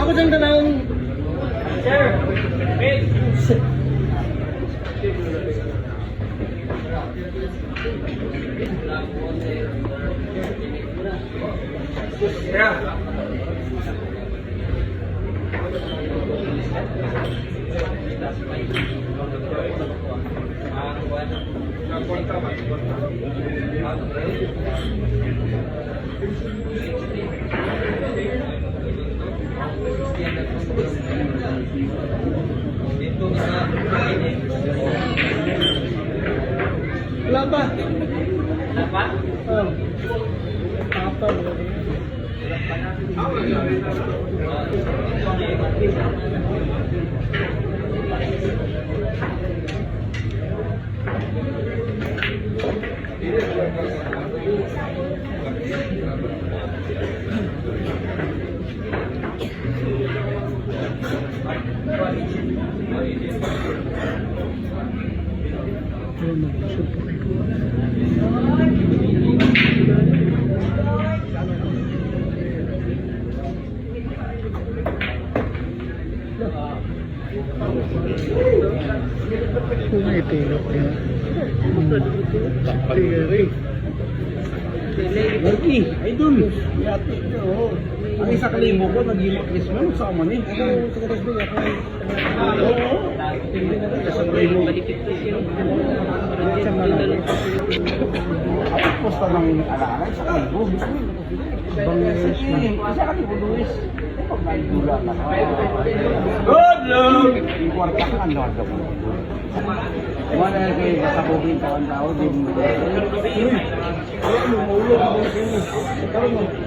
Ako dyan dalawang... Sir! Wait! Wala pa? Wala pa? Oo. Apa? May tilok din. Marky, ay dun. Yati ka, oo. Ang isa kalibo ko, nag-imak Christmas, magsama niya. Ano, sa katas ba ako? Oo. Sa kalibo. Ay, posta ng alalay sa kalibo. Isa kalibo, Luis. Good luck! Yung kwarta ka, ano ka po? Wala na kayo kasabugin ka ang tao, di mo.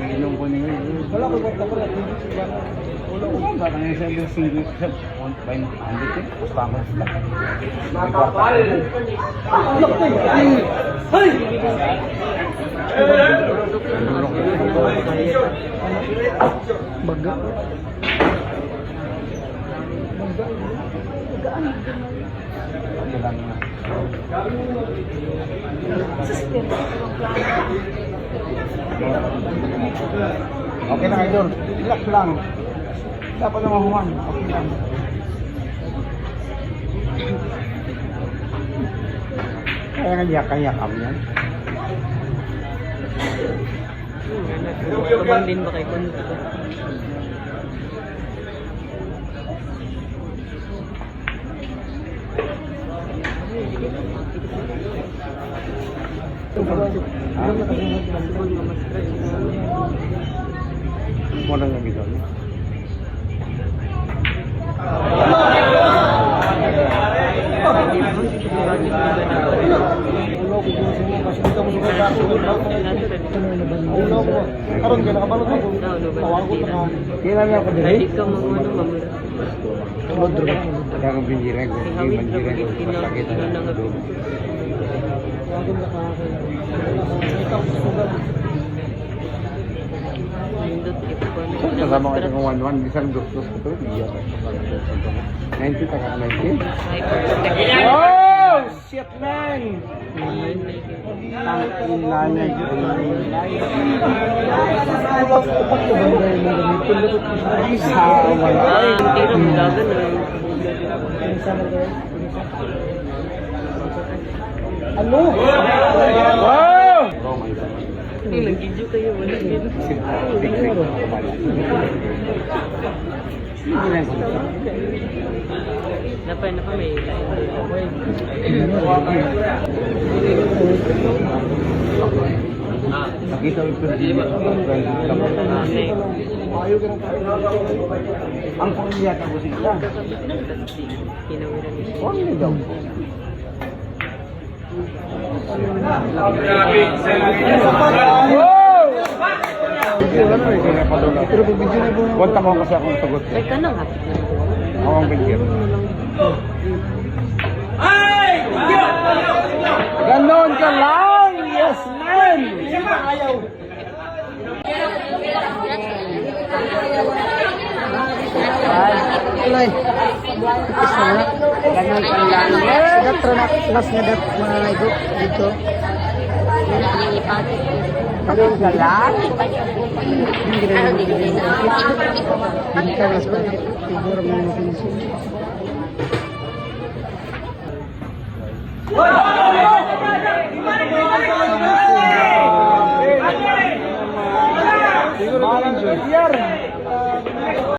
Inom ko niyo. Wala ko kwarta ko lang. Wala ko kwarta ko lang. Sa yung single sa 100 gusto ako sila. May kwarta ko. Hey! Baga. Okay na kayo, relax lang. Dapat na mahuman. Okay lang. Kaya nga yakan-yakam yan. Kabang din ba kayo kung ito? Walang yung bitaw. Karon ka nakabalot ako. Tawag ko na. Kailan niya ako dili? Ay, ikaw mag-ano, mamula. Modro. Kaya kang binirag. Hindi mandirag. Masakit na lang doon. Tawagin na ka. Ikaw susugan. Kasama ko itong 1-1. Isang dos-dos ko ito. 90 taka 90. Wow! Shit man! Tangin na niya. Ano? Wow! Nag-video kayo, wala din. Napa may Nakita ko ito. Ang pangyaya't ako sila. Huwag niyo daw. Wanta ko kasi akong sagot. Ay, ka nang hapit na. Ako ang bigyan. Ganon ka lang! Yes, man! Ayaw! Alay! Datro na class nga dat mga ito dito. Yung ipati. Ano galat? Ano dito din? Hindi ka mas pa. Siguro mo natin siya. Siguro